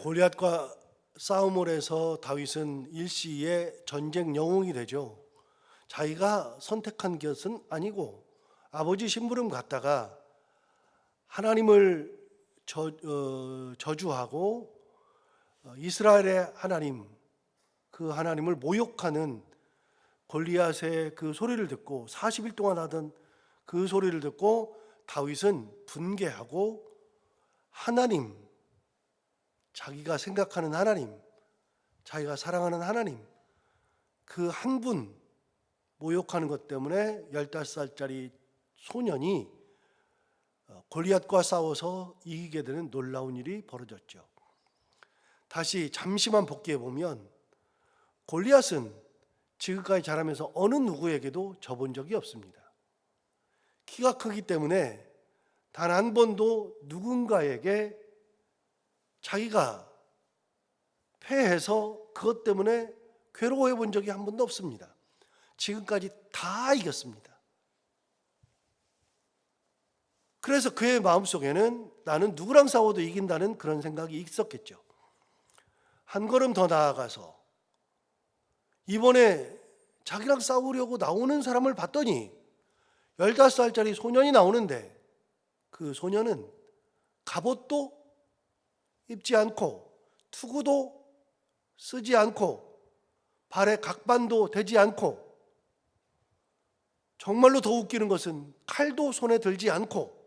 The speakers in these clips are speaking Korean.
골리앗과 싸움을 해서 다윗은 일시에 전쟁 영웅이 되죠. 자기가 선택한 것은 아니고 아버지 심부름 갔다가 하나님을 저주하고 이스라엘의 하나님, 그 하나님을 모욕하는 골리앗의 그 소리를 듣고 40일 동안 하던 그 소리를 듣고 다윗은 분개하고 하나님, 자기가 생각하는 하나님, 자기가 사랑하는 하나님, 그 한 분 모욕하는 것 때문에 15살짜리 소년이 골리앗과 싸워서 이기게 되는 놀라운 일이 벌어졌죠. 다시 잠시만 복귀해 보면 골리앗은 지금까지 자라면서 어느 누구에게도 져본 적이 없습니다. 키가 크기 때문에 단 한 번도 누군가에게 자기가 패해서 그것 때문에 괴로워해 본 적이 한 번도 없습니다. 지금까지 다 이겼습니다. 그래서 그의 마음속에는 나는 누구랑 싸워도 이긴다는 그런 생각이 있었겠죠. 한 걸음 더 나아가서 이번에 자기랑 싸우려고 나오는 사람을 봤더니 15살짜리 소년이 나오는데 그 소년은 갑옷도 입지 않고 투구도 쓰지 않고 발에 각반도 대지 않고, 정말로 더 웃기는 것은 칼도 손에 들지 않고,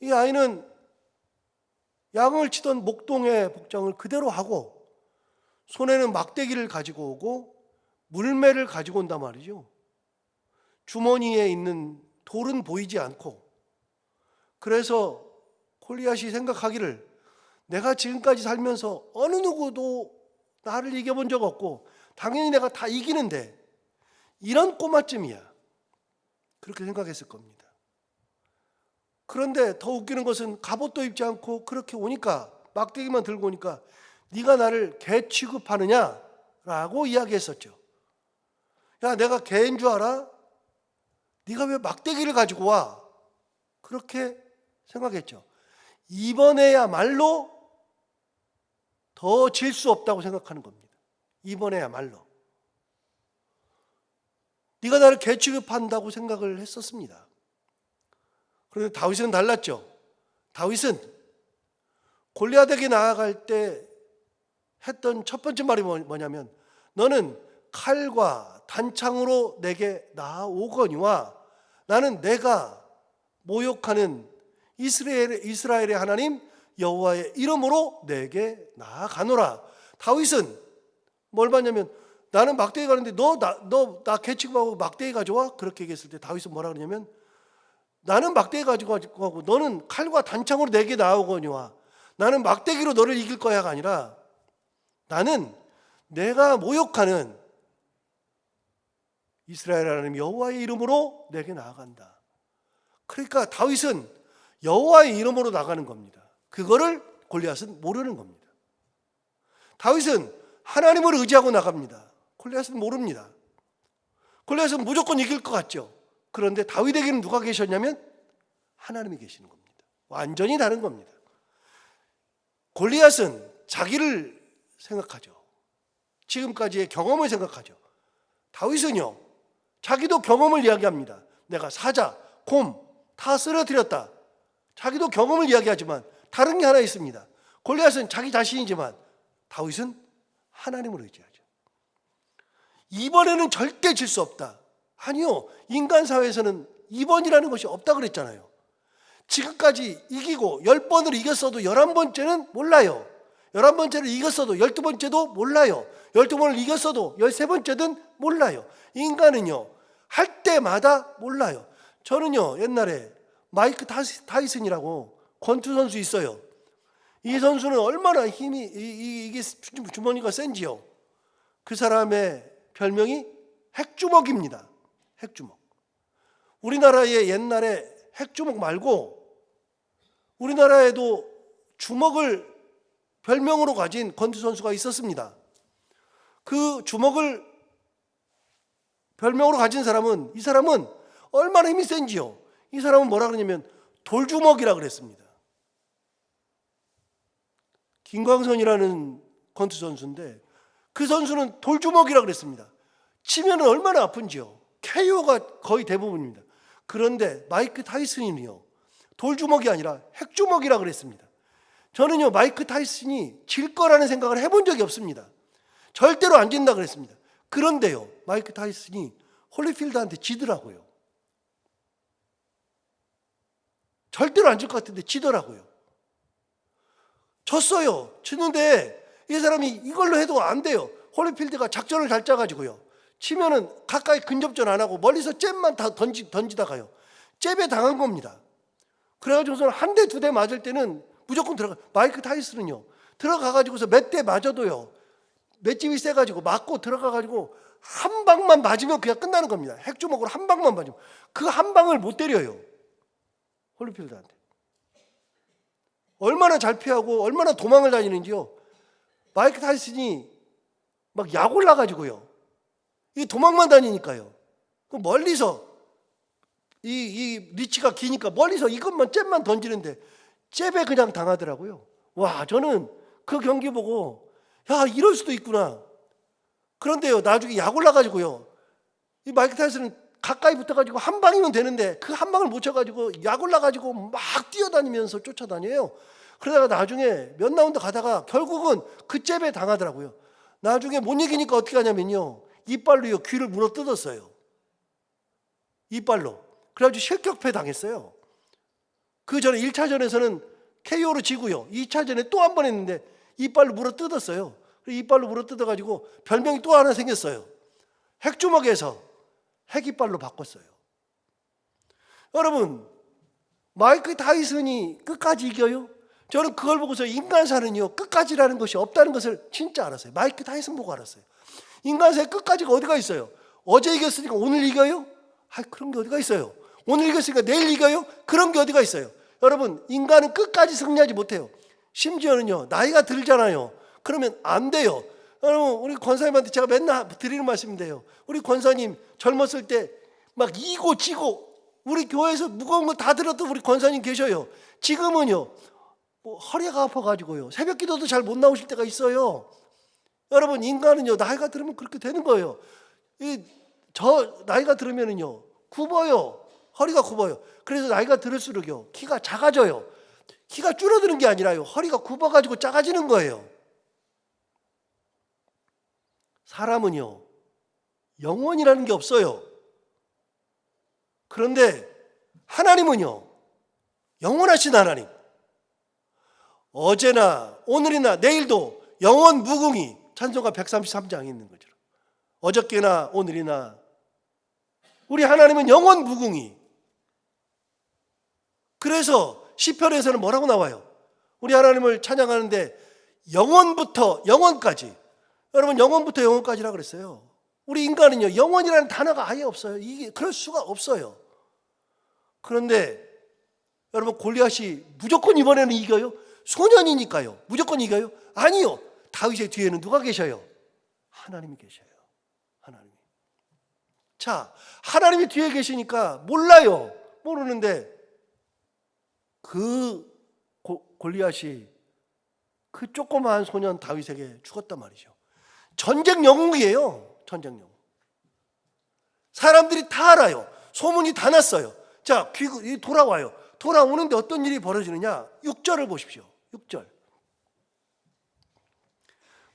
이 아이는 양을 치던 목동의 복장을 그대로 하고 손에는 막대기를 가지고 오고 물매를 가지고 온단 말이죠. 주머니에 있는 돌은 보이지 않고. 그래서 골리앗이 생각하기를 내가 지금까지 살면서 어느 누구도 나를 이겨본 적 없고 당연히 내가 다 이기는데 이런 꼬마쯤이야, 그렇게 생각했을 겁니다. 그런데 더 웃기는 것은 갑옷도 입지 않고 그렇게 오니까, 막대기만 들고 오니까 네가 나를 개 취급하느냐라고 이야기했었죠. 야, 내가 개인 줄 알아? 네가 왜 막대기를 가지고 와? 그렇게 생각했죠. 이번에야말로 더 질 수 없다고 생각하는 겁니다. 이번에야말로. 네가 나를 개 취급한다고 생각을 했었습니다. 그런데 다윗은 달랐죠. 다윗은 골리앗에게 나아갈 때 했던 첫 번째 말이 뭐냐면, 너는 칼과 단창으로 내게 나아오거니와 나는 내가 모욕하는 이스라엘의 하나님 여호와의 이름으로 내게 나아가노라. 다윗은 뭘 봤냐면, 나는 막대기 가는데 너 나 개 취급하고 막대기 가져와? 그렇게 얘기했을 때 다윗은 뭐라 그러냐면, 나는 막대기 가지고 가고 너는 칼과 단창으로 내게 나아오거니와 나는 막대기로 너를 이길 거야가 아니라, 나는 내가 모욕하는 이스라엘 하나님 여호와의 이름으로 내게 나아간다. 그러니까 다윗은 여호와의 이름으로 나가는 겁니다. 그거를 골리앗은 모르는 겁니다. 다윗은 하나님을 의지하고 나갑니다. 골리앗은 모릅니다. 골리앗은 무조건 이길 것 같죠. 그런데 다윗에게는 누가 계셨냐면 하나님이 계시는 겁니다. 완전히 다른 겁니다. 골리앗은 자기를 생각하죠. 지금까지의 경험을 생각하죠. 다윗은요, 자기도 경험을 이야기합니다. 내가 사자, 곰 다 쓰러뜨렸다. 자기도 경험을 이야기하지만 다른 게 하나 있습니다. 골리앗은 자기 자신이지만 다윗은 하나님을 의지하죠. 이번에는 절대 질 수 없다. 아니요, 인간 사회에서는 이번이라는 것이 없다 그랬잖아요. 지금까지 이기고 10번을 이겼어도 11번째는 몰라요. 11번째를 이겼어도 12번째도 몰라요. 12번을 이겼어도 13번째든 몰라요. 인간은요, 할 때마다 몰라요. 저는요, 옛날에 마이크 타이슨이라고 권투 선수 있어요. 이 선수는 얼마나 힘이, 이게 주머니가 센지요. 그 사람의 별명이 핵주먹입니다. 핵주먹. 우리나라에 옛날에 핵주먹 말고 우리나라에도 주먹을 별명으로 가진 권투 선수가 있었습니다. 그 주먹을 별명으로 가진 사람은, 이 사람은 얼마나 힘이 센지요. 이 사람은 뭐라 그러냐면 돌주먹이라 그랬습니다. 김광선이라는 권투 선수인데 그 선수는 돌주먹이라 그랬습니다. 치면 얼마나 아픈지요. KO가 거의 대부분입니다. 그런데 마이크 타이슨이요, 돌주먹이 아니라 핵주먹이라 그랬습니다. 저는요, 마이크 타이슨이 질 거라는 생각을 해본 적이 없습니다. 절대로 안 진다 그랬습니다. 그런데요, 마이크 타이슨이 홀리필드한테 지더라고요. 절대로 안 질 것 같은데 지더라고요. 졌어요. 지는데 이 사람이 이걸로 해도 안 돼요. 홀리필드가 작전을 잘 짜가지고요, 치면은 가까이 근접전 안 하고 멀리서 잽만 다 던지다가요, 잽에 당한 겁니다. 그래가지고서 한 대, 두 대 맞을 때는 무조건 들어가. 마이크 타이슨은요, 들어가가지고서 몇 대 맞아도요, 맷집이 세가지고 맞고 들어가가지고 한 방만 맞으면 그냥 끝나는 겁니다. 핵주먹으로 한 방만 맞으면. 그 한 방을 못 때려요, 홀리필드한테. 얼마나 잘 피하고 얼마나 도망을 다니는지요. 마이크 타이슨이 막 약 올라가지고요, 이 도망만 다니니까요. 그 멀리서 이 리치가 기니까 멀리서 이것만 잽만 던지는데 잽에 그냥 당하더라고요. 와, 저는 그 경기 보고 야, 이럴 수도 있구나. 그런데요, 나중에 약 올라가지고요, 이 마이크 타이슨은 가까이 붙어가지고 한 방이면 되는데 그 한 방을 못 쳐가지고 약 올라가지고 막 뛰어다니면서 쫓아다녀요. 그러다가 나중에 몇 라운드 가다가 결국은 그 잽에 당하더라고요. 나중에 못 이기니까 어떻게 하냐면요, 이빨로요, 귀를 물어 뜯었어요. 이빨로. 그래가지고 실격패 당했어요. 그 전에 1차전에서는 KO로 지고요, 2차전에 또 한 번 했는데 이빨로 물어 뜯었어요. 이빨로 물어 뜯어가지고 별명이 또 하나 생겼어요. 핵주먹에서 핵이빨로 바꿨어요. 여러분, 마이크 타이슨이 끝까지 이겨요? 저는 그걸 보고서 인간사는요, 끝까지라는 것이 없다는 것을 진짜 알았어요. 마이크 타이슨 보고 알았어요. 인간사의 끝까지가 어디가 있어요? 어제 이겼으니까 오늘 이겨요? 그런 게 어디가 있어요? 오늘 이겼으니까 내일 이겨요? 그런 게 어디가 있어요? 여러분, 인간은 끝까지 승리하지 못해요. 심지어는요, 나이가 들잖아요. 그러면 안 돼요. 여러분, 우리 권사님한테 제가 맨날 드리는 말씀인데요, 우리 권사님 젊었을 때 막 이고 지고 우리 교회에서 무거운 거 다 들었던 우리 권사님 계셔요. 지금은요, 허리가 아파가지고요, 새벽 기도도 잘 못 나오실 때가 있어요. 여러분, 인간은요, 나이가 들으면 그렇게 되는 거예요. 저 나이가 들으면은요, 굽어요. 허리가 굽어요. 그래서 나이가 들을수록요, 키가 작아져요. 키가 줄어드는 게 아니라요, 허리가 굽어가지고 작아지는 거예요. 사람은요, 영원이라는 게 없어요. 그런데 하나님은요, 영원하신 하나님. 어제나 오늘이나 내일도 영원 무궁히, 찬송가 133장에 있는 것처럼 어저께나 오늘이나 우리 하나님은 영원 무궁히. 그래서 시편에서는 뭐라고 나와요? 우리 하나님을 찬양하는데 영원부터 영원까지. 여러분, 영원부터 영원까지라 그랬어요. 우리 인간은요, 영원이라는 단어가 아예 없어요. 이게 그럴 수가 없어요. 그런데 여러분, 골리앗이 무조건 이번에는 이겨요? 소년이니까요. 무조건 이겨요? 아니요. 다윗의 뒤에는 누가 계셔요? 하나님이 계셔요. 하나님이. 자, 하나님이 뒤에 계시니까 몰라요. 모르는데 그 골리앗이 그 조그마한 소년 다윗에게 죽었단 말이죠. 전쟁 영웅이에요. 전쟁 영웅. 사람들이 다 알아요. 소문이 다 났어요. 자, 돌아와요. 돌아오는데 어떤 일이 벌어지느냐? 6절을 보십시오. 6절.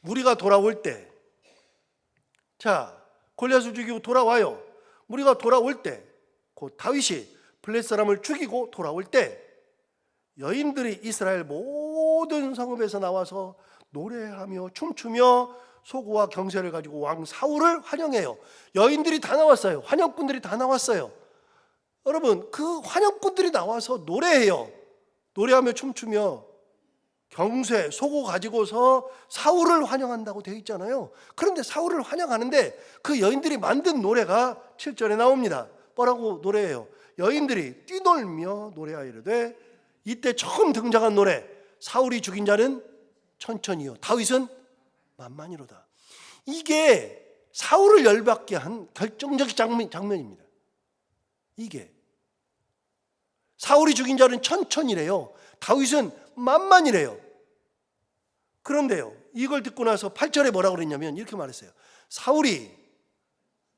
무리가 돌아올 때, 자, 골리앗을 죽이고 돌아와요. 무리가 돌아올 때, 곧 다윗이 블레셋 사람을 죽이고 돌아올 때, 여인들이 이스라엘 모든 성읍에서 나와서 노래하며 춤추며 소고와 경세를 가지고 왕 사울을 환영해요. 여인들이 다 나왔어요. 환영꾼들이 다 나왔어요. 여러분, 그 환영꾼들이 나와서 노래해요. 노래하며 춤추며 경세, 소고 가지고서 사울을 환영한다고 되어 있잖아요. 그런데 사울을 환영하는데 그 여인들이 만든 노래가 7절에 나옵니다. 뭐라고 노래해요? 여인들이 뛰놀며 노래하이르되, 이때 처음 등장한 노래, 사울이 죽인 자는 천천히요, 다윗은 만만히로다. 이게 사울을 열받게 한 결정적 장면입니다. 이게 사울이 죽인 자는 천천히래요, 다윗은 만만이래요. 그런데요, 이걸 듣고 나서 8절에 뭐라고 그랬냐면 이렇게 말했어요. 사울이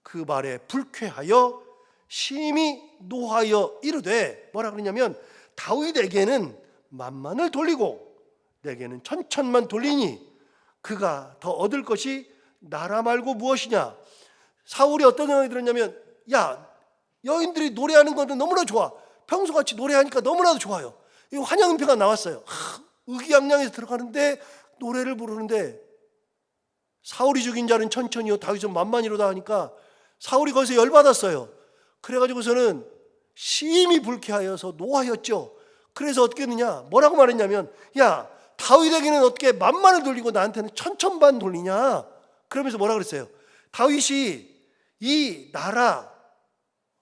그 말에 불쾌하여 심히 노하여 이르되, 뭐라 그러냐면 다윗에게는 만만을 돌리고 내게는 천천만 돌리니 그가 더 얻을 것이 나라 말고 무엇이냐. 사울이 어떤 생각이 들었냐면, 야, 여인들이 노래하는 것은 너무나 좋아. 평소같이 노래하니까 너무나도 좋아요. 이 환영인표가 나왔어요. 의기양양해서 들어가는데 노래를 부르는데, 사울이 죽인 자는 천천히요 다윗은 만만이로다 하니까 사울이 거기서 열받았어요. 그래가지고서는 심히 불쾌하여서 노하였죠. 그래서 어떻게 했느냐, 뭐라고 말했냐면, 야, 다윗에게는 어떻게 만만을 돌리고 나한테는 천천만 돌리냐. 그러면서 뭐라 그랬어요? 다윗이 이 나라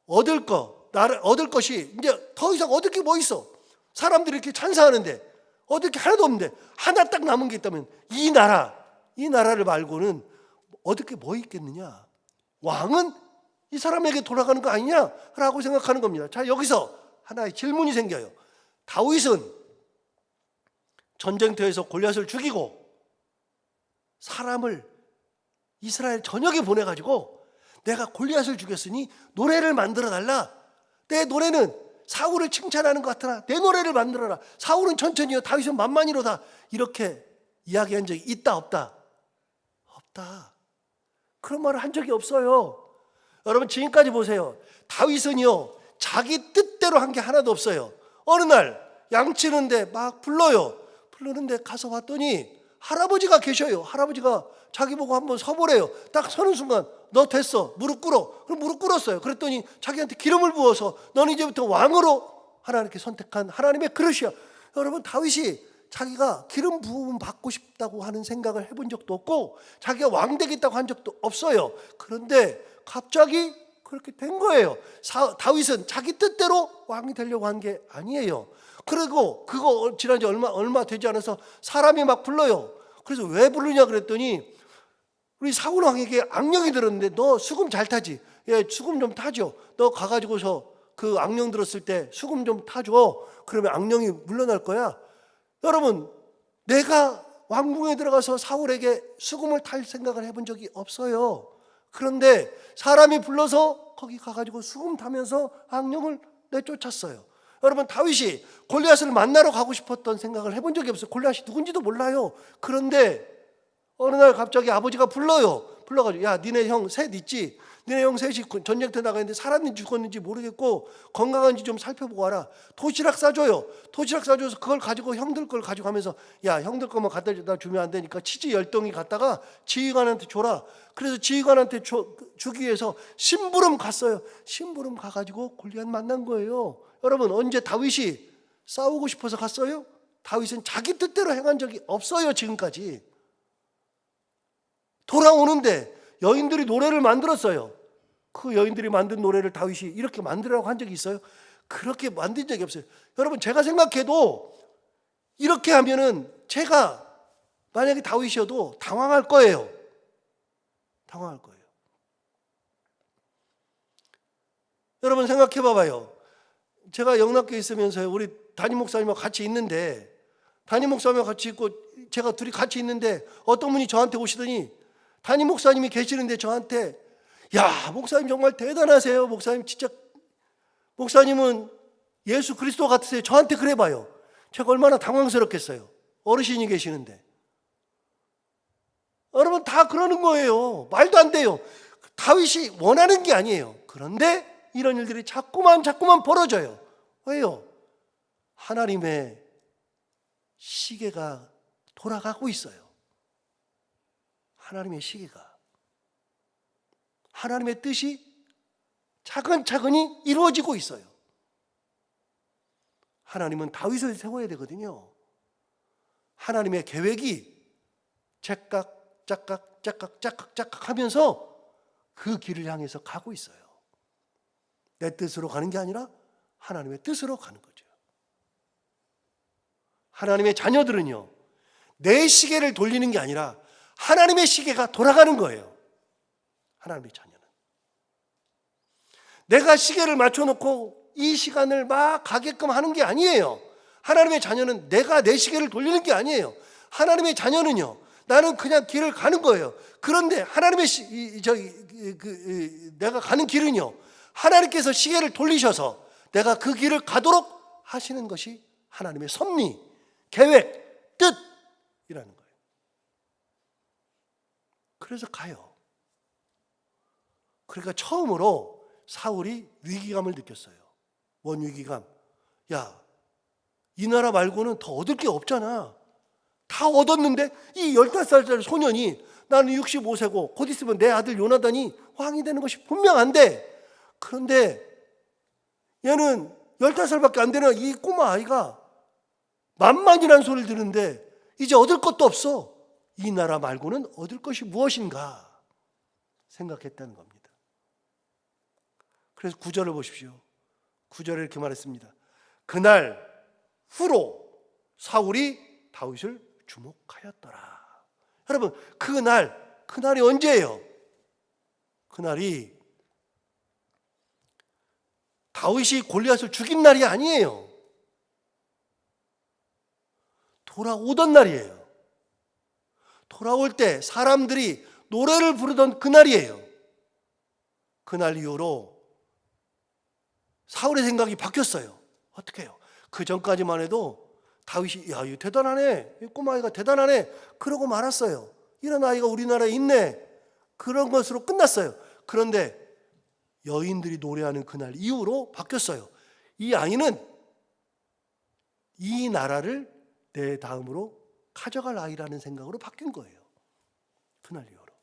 얻을 것이 이제 더 이상 얻을 게 뭐 있어? 사람들이 이렇게 찬사하는데 얻을 게 하나도 없는데 하나 딱 남은 게 있다면 이 나라를 말고는 얻을 게 뭐 있겠느냐? 왕은 이 사람에게 돌아가는 거 아니냐라고 생각하는 겁니다. 자, 여기서 하나의 질문이 생겨요. 다윗은 전쟁터에서 골리앗을 죽이고 사람을 이스라엘 전역에 보내가지고 내가 골리앗을 죽였으니 노래를 만들어 달라. 내 노래는 사울을 칭찬하는 것 같으나 내 노래를 만들어라. 사울은 천천히요 다윗은 만만히로다. 이렇게 이야기한 적이 있다 없다? 없다. 그런 말을 한 적이 없어요. 여러분 지금까지 보세요. 다윗은요 자기 뜻대로 한 게 하나도 없어요. 어느 날 양치는데 막 부르는데 가서 봤더니 할아버지가 계셔요. 할아버지가 자기 보고 한번 서보래요. 딱 서는 순간 너 됐어, 무릎 꿇어. 그럼 무릎 꿇었어요. 그랬더니 자기한테 기름을 부어서 너는 이제부터 왕으로 하나님께 선택한 하나님의 그릇이야. 여러분 다윗이 자기가 기름 부음 받고 싶다고 하는 생각을 해본 적도 없고 자기가 왕 되겠다고 한 적도 없어요. 그런데 갑자기 그렇게 된 거예요. 다윗은 자기 뜻대로 왕이 되려고 한 게 아니에요. 그리고 그거 지난 지 얼마 되지 않아서 사람이 막 불러요. 그래서 왜 부르냐 그랬더니 우리 사울 왕에게 악령이 들었는데 너 수금 잘 타지? 예, 수금 좀 타죠. 너 가가지고서 그 악령 들었을 때 수금 좀 타줘. 그러면 악령이 물러날 거야. 여러분 내가 왕궁에 들어가서 사울에게 수금을 탈 생각을 해본 적이 없어요. 그런데 사람이 불러서 거기 가가지고 수금 타면서 악령을 내쫓았어요. 여러분 다윗이 골리앗을 만나러 가고 싶었던 생각을 해본 적이 없어요. 골리앗이 누군지도 몰라요. 그런데 어느 날 갑자기 아버지가 불러가지고 야 니네 형 셋 있지? 니네 형 셋이 전쟁터 나가는데 살았는지 죽었는지 모르겠고 건강한지 좀 살펴보고 와라. 도시락 싸줘요. 도시락 싸줘서 그걸 가지고 형들 걸 가지고 가면서 야 형들 거만 갖다 주면 안 되니까 치즈 10덩이 갖다가 지휘관한테 줘라. 그래서 지휘관한테 주기 위해서 심부름 갔어요. 심부름 가가지고 골리앗 만난 거예요. 여러분 언제 다윗이 싸우고 싶어서 갔어요? 다윗은 자기 뜻대로 행한 적이 없어요. 지금까지. 돌아오는데 여인들이 노래를 만들었어요. 그 여인들이 만든 노래를 다윗이 이렇게 만들라고 한 적이 있어요? 그렇게 만든 적이 없어요. 여러분 제가 생각해도 이렇게 하면은 제가 만약에 다윗이어도 당황할 거예요. 당황할 거예요. 여러분 생각해 봐봐요. 제가 영락교에 있으면서 우리 담임 목사님하고 같이 있는데 담임 목사님하고 같이 있고 제가 둘이 같이 있는데 어떤 분이 저한테 오시더니 담임 목사님이 계시는데 저한테 야 목사님 정말 대단하세요. 목사님 진짜 목사님은 예수 그리스도 같으세요. 저한테 그래 봐요. 제가 얼마나 당황스럽겠어요. 어르신이 계시는데. 여러분 다 그러는 거예요. 말도 안 돼요. 다윗이 원하는 게 아니에요. 그런데 이런 일들이 자꾸만 벌어져요. 왜요? 하나님의 시계가 돌아가고 있어요. 하나님의 시계가. 하나님의 뜻이 차근차근히 이루어지고 있어요. 하나님은 다윗을 세워야 되거든요. 하나님의 계획이 째깍 하면서 그 길을 향해서 가고 있어요. 내 뜻으로 가는 게 아니라 하나님의 뜻으로 가는 거죠. 하나님의 자녀들은요, 내 시계를 돌리는 게 아니라 하나님의 시계가 돌아가는 거예요. 하나님의 자녀는. 내가 시계를 맞춰놓고 이 시간을 막 가게끔 하는 게 아니에요. 하나님의 자녀는 내가 내 시계를 돌리는 게 아니에요. 하나님의 자녀는요, 나는 그냥 길을 가는 거예요. 그런데 하나님의 내가 가는 길은요, 하나님께서 시계를 돌리셔서 내가 그 길을 가도록 하시는 것이 하나님의 섭리, 계획, 뜻이라는 거예요. 그래서 가요. 그러니까 처음으로 사울이 위기감을 느꼈어요. 뭔 위기감? 야, 이 나라 말고는 더 얻을 게 없잖아. 다 얻었는데 이 15살짜리 소년이, 나는 65세고 곧 있으면 내 아들 요나단이 왕이 되는 것이 분명한데, 그런데 얘는 15살밖에 안 되는 이 꼬마 아이가 만만이라는 소리를 듣는데 이제 얻을 것도 없어. 이 나라 말고는 얻을 것이 무엇인가 생각했다는 겁니다. 그래서 9절을 보십시오. 9절에 이렇게 말했습니다. 그날 후로 사울이 다윗을 주목하였더라. 여러분, 그날이 언제예요? 그날이 다윗이 골리앗을 죽인 날이 아니에요. 돌아오던 날이에요. 돌아올 때 사람들이 노래를 부르던 그날이에요. 그날 이후로 사울의 생각이 바뀌었어요. 어떻게 해요? 그 전까지만 해도 다윗이, 야, 이거 대단하네, 이 꼬마아이가 대단하네, 그러고 말았어요. 이런 아이가 우리나라에 있네, 그런 것으로 끝났어요. 그런데 여인들이 노래하는 그날 이후로 바뀌었어요. 이 아이는 이 나라를 내 다음으로 가져갈 아이라는 생각으로 바뀐 거예요. 그날 이후로.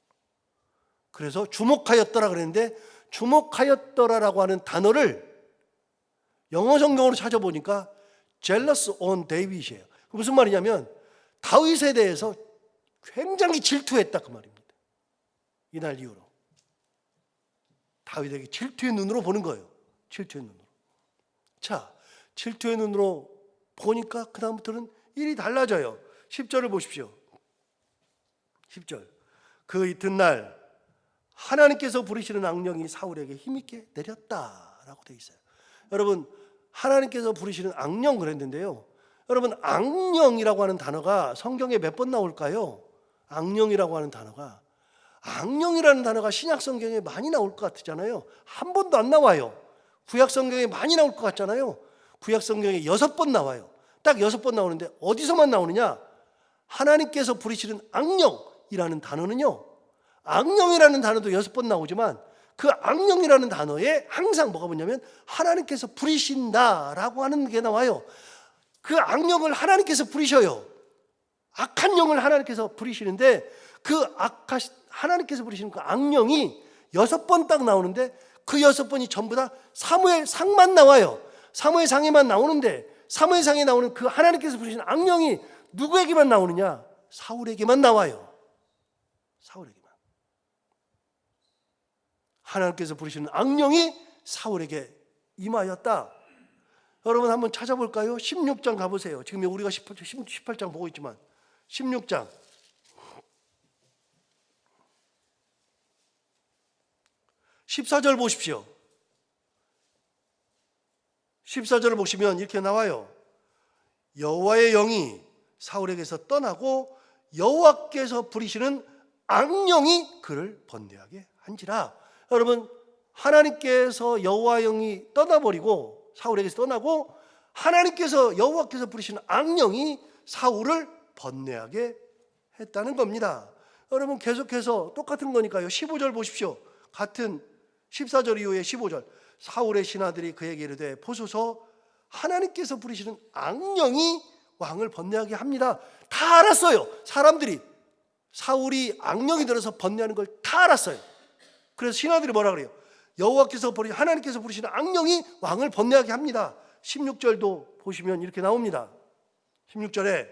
그래서 주목하였더라 그랬는데, 주목하였더라라고 하는 단어를 영어 성경으로 찾아보니까 jealous on David이에요. 무슨 말이냐면 다윗에 대해서 굉장히 질투했다, 그 말입니다. 이날 이후로 다윗에게 질투의 눈으로 보는 거예요. 질투의 눈으로. 자, 질투의 눈으로 보니까 그 다음부터는 일이 달라져요. 10절을 보십시오. 10절. 그 이튿날 하나님께서 부르시는 악령이 사울에게 힘있게 내렸다라고 되어 있어요. 여러분, 하나님께서 부르시는 악령 그랬는데요, 여러분, 악령이라고 하는 단어가 성경에 몇 번 나올까요? 악령이라고 하는 단어가, 악령이라는 단어가 신약 성경에 많이 나올 것 같잖아요. 한 번도 안 나와요. 구약 성경에 많이 나올 것 같잖아요. 구약 성경에 6번 나와요. 딱 6번 나오는데 어디서만 나오느냐? 하나님께서 부르시는 악령이라는 단어는요, 악령이라는 단어도 6번 나오지만 그 악령이라는 단어에 항상 뭐가 뭐냐면 하나님께서 부리신다라고 하는 게 나와요. 그 악령을 하나님께서 부리셔요. 악한 영을 하나님께서 부리시는데, 하나님께서 부리시는 그 악령이 6번 딱 나오는데, 그 6번이 전부 다 사무엘상만 나와요. 사무엘상에만 나오는데, 사무엘상에 나오는 그 하나님께서 부리시는 악령이 누구에게만 나오느냐? 사울에게만 나와요. 사울에게만. 하나님께서 부르시는 악령이 사울에게 임하였다. 여러분 한번 찾아볼까요? 16장 가보세요. 지금 우리가 18장 보고 있지만 16장 14절 보십시오. 14절을 보시면 이렇게 나와요. 여호와의 영이 사울에게서 떠나고 여호와께서 부리시는 악령이 그를 번뇌하게 한지라. 여러분, 하나님께서 여호와 영이 떠나버리고, 사울에게서 떠나고, 하나님께서 여호와께서 부르시는 악령이 사울을 번뇌하게 했다는 겁니다. 여러분, 계속해서 똑같은 거니까요. 15절 보십시오. 같은 14절 이후에 15절. 사울의 신하들이 그에게 이르되 보소서, 하나님께서 부르시는 악령이 왕을 번뇌하게 합니다. 다 알았어요. 사람들이 사울이 악령이 들어서 번뇌하는 걸 다 알았어요. 그래서 신하들이 뭐라 그래요? 하나님께서 부르시는 악령이 왕을 번뇌하게 합니다. 16절도 보시면 이렇게 나옵니다. 16절에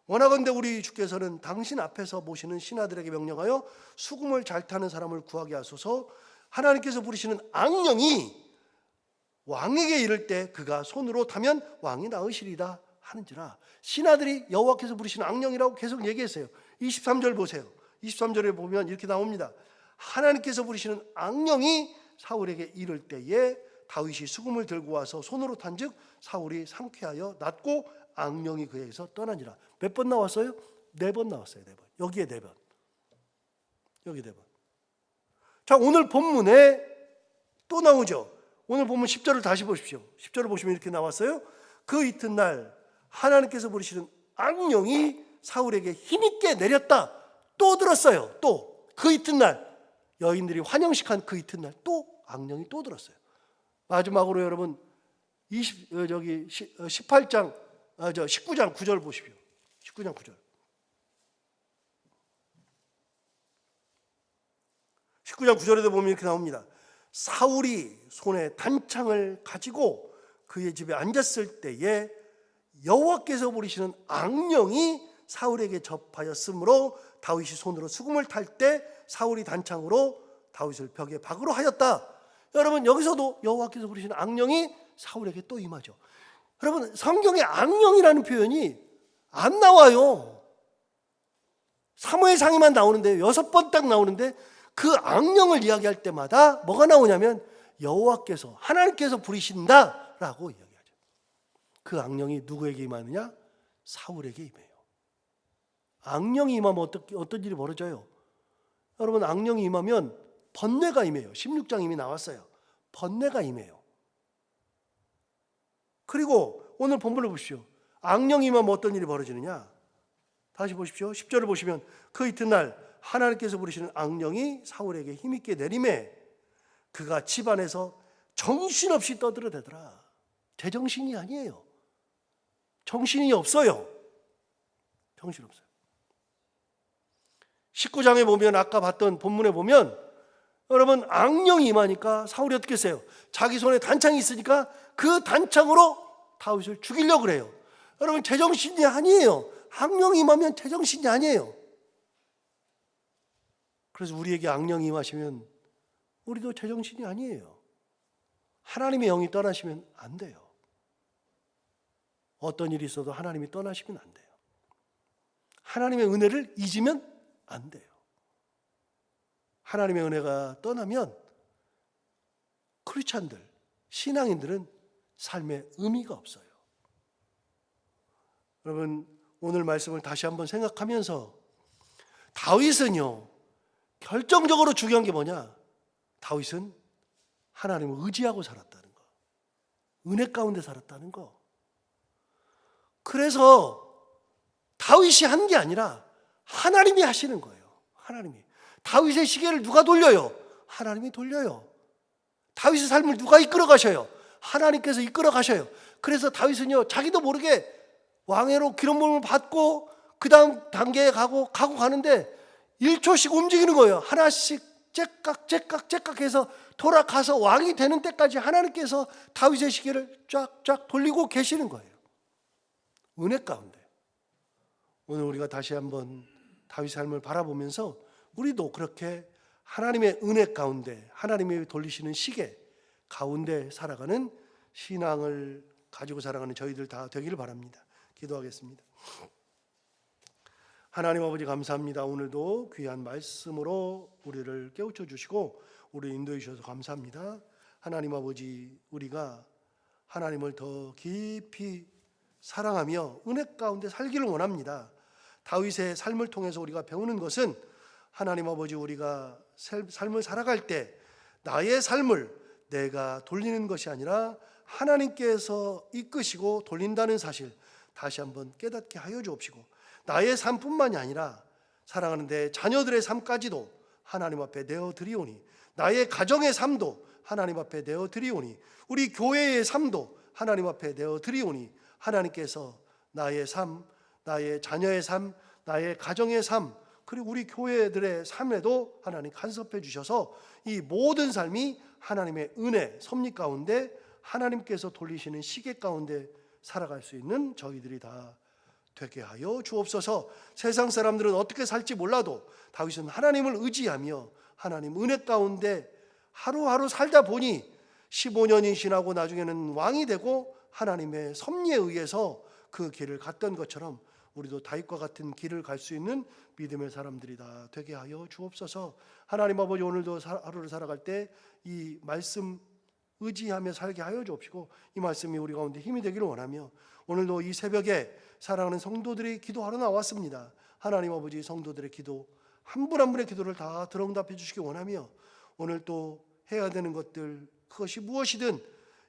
원하건대 우리 주께서는 당신 앞에서 모시는 신하들에게 명령하여 수금을 잘 타는 사람을 구하게 하소서. 하나님께서 부르시는 악령이 왕에게 이를 때 그가 손으로 타면 왕이 나으시리다 하는지라. 신하들이 여호와께서 부르시는 악령이라고 계속 얘기했어요. 23절 보세요. 23절에 보면 이렇게 나옵니다. 하나님께서 부르시는 악령이 사울에게 이를 때에 다윗이 수금을 들고 와서 손으로 탄즉 사울이 상쾌하여 낫고 악령이 그에게서 떠나니라. 몇 번 나왔어요? 4번 나왔어요. 4번. 여기에 4번. 여기 4번. 자, 오늘 본문에 또 나오죠. 오늘 본문 10절을 다시 보십시오. 10절을 보시면 이렇게 나왔어요. 그 이튿날 하나님께서 부르시는 악령이 사울에게 힘있게 내렸다. 또 들었어요. 또 그 이튿날 여인들이 환영식한 그 이튿날 또 악령이 또 들었어요. 마지막으로 여러분 19장 9절 보십시오. 19장 9절. 19장 9절에도 보면 이렇게 나옵니다. 사울이 손에 단창을 가지고 그의 집에 앉았을 때에 여호와께서 부리시는 악령이 사울에게 접하였으므로 다윗이 손으로 수금을 탈 때 사울이 단창으로 다윗을 벽에 박으로 하였다. 여러분, 여기서도 여호와께서 부리시는 악령이 사울에게 또 임하죠. 여러분, 성경에 악령이라는 표현이 안 나와요. 사무엘상에만 나오는데 6번 딱 나오는데 그 악령을 이야기할 때마다 뭐가 나오냐면 여호와께서, 하나님께서 부리신다라고 이야기하죠. 그 악령이 누구에게 임하느냐? 사울에게 임해요. 악령이 임하면 어떤 일이 벌어져요? 여러분, 악령이 임하면 번뇌가 임해요. 16장 이미 나왔어요. 번뇌가 임해요. 그리고 오늘 본문을 보십시오. 악령이 임하면 어떤 일이 벌어지느냐? 다시 보십시오. 10절을 보시면 그 이튿날 하나님께서 부르시는 악령이 사울에게 힘있게 내림에 그가 집안에서 정신없이 떠들어대더라. 제정신이 아니에요. 정신이 없어요. 정신없어요. 19장에 보면 아까 봤던 본문에 보면 여러분, 악령이 임하니까 사울이 어떻게 했어요? 자기 손에 단창이 있으니까 그 단창으로 다윗을 죽이려고 그래요. 여러분, 제정신이 아니에요. 악령이 임하면 제정신이 아니에요. 그래서 우리에게 악령이 임하시면 우리도 제정신이 아니에요. 하나님의 영이 떠나시면 안 돼요. 어떤 일이 있어도 하나님이 떠나시면 안 돼요. 하나님의 은혜를 잊으면 안 돼요. 하나님의 은혜가 떠나면 크리스찬들, 신앙인들은 삶에 의미가 없어요. 여러분, 오늘 말씀을 다시 한번 생각하면서 다윗은요, 결정적으로 중요한 게 뭐냐? 다윗은 하나님을 의지하고 살았다는 거, 은혜 가운데 살았다는 거. 그래서 다윗이 한 게 아니라 하나님이 하시는 거예요. 하나님이. 다윗의 시계를 누가 돌려요? 하나님이 돌려요. 다윗의 삶을 누가 이끌어 가셔요? 하나님께서 이끌어 가셔요. 그래서 다윗은요, 자기도 모르게 왕위로 기름 부음을 받고 그 다음 단계에 가고 가는데 1초씩 움직이는 거예요. 하나씩 째깍 해서 돌아가서 왕이 되는 때까지 하나님께서 다윗의 시계를 쫙쫙 돌리고 계시는 거예요. 은혜 가운데. 오늘 우리가 다시 한번 다윗의 삶을 바라보면서 우리도 그렇게 하나님의 은혜 가운데, 하나님이 돌리시는 시계 가운데 살아가는 신앙을 가지고 살아가는 저희들 다 되기를 바랍니다. 기도하겠습니다. 하나님 아버지, 감사합니다. 오늘도 귀한 말씀으로 우리를 깨우쳐 주시고 우리를 인도해 주셔서 감사합니다. 하나님 아버지, 우리가 하나님을 더 깊이 사랑하며 은혜 가운데 살기를 원합니다. 다윗의 삶을 통해서 우리가 배우는 것은 하나님 아버지, 우리가 삶을 살아갈 때 나의 삶을 내가 돌리는 것이 아니라 하나님께서 이끄시고 돌린다는 사실 다시 한번 깨닫게 하여 주옵시고, 나의 삶뿐만이 아니라 사랑하는 내 자녀들의 삶까지도 하나님 앞에 내어드리오니, 나의 가정의 삶도 하나님 앞에 내어드리오니, 우리 교회의 삶도 하나님 앞에 내어드리오니, 하나님께서 나의 삶, 나의 자녀의 삶, 나의 가정의 삶, 그리고 우리 교회들의 삶에도 하나님 간섭해 주셔서 이 모든 삶이 하나님의 은혜, 섭리 가운데 하나님께서 돌리시는 시계 가운데 살아갈 수 있는 저희들이 다 되게 하여 주옵소서. 세상 사람들은 어떻게 살지 몰라도 다윗은 하나님을 의지하며 하나님 은혜 가운데 하루하루 살다 보니 15년이 지나고 나중에는 왕이 되고 하나님의 섭리에 의해서 그 길을 갔던 것처럼 우리도 다윗과 같은 길을 갈 수 있는 믿음의 사람들이 다 되게 하여 주옵소서. 하나님 아버지, 오늘도 하루를 살아갈 때 이 말씀 의지하며 살게 하여 주옵시고, 이 말씀이 우리 가운데 힘이 되기를 원하며, 오늘도 이 새벽에 사랑하는 성도들이 기도하러 나왔습니다. 하나님 아버지 성도들의 기도 한 분 한 분의 기도를 다 들어응답해 주시기 원하며 오늘 또 해야 되는 것들 그것이 무엇이든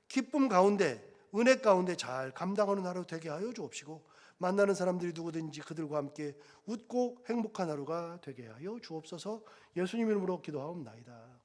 기쁨 가운데 은혜 가운데 잘 감당하는 하루 되게 하여 주옵시고 만나는 사람들이 누구든지 그들과 함께 웃고 행복한 하루가 되게 하여 주옵소서. 예수님 이름으로 기도하옵나이다.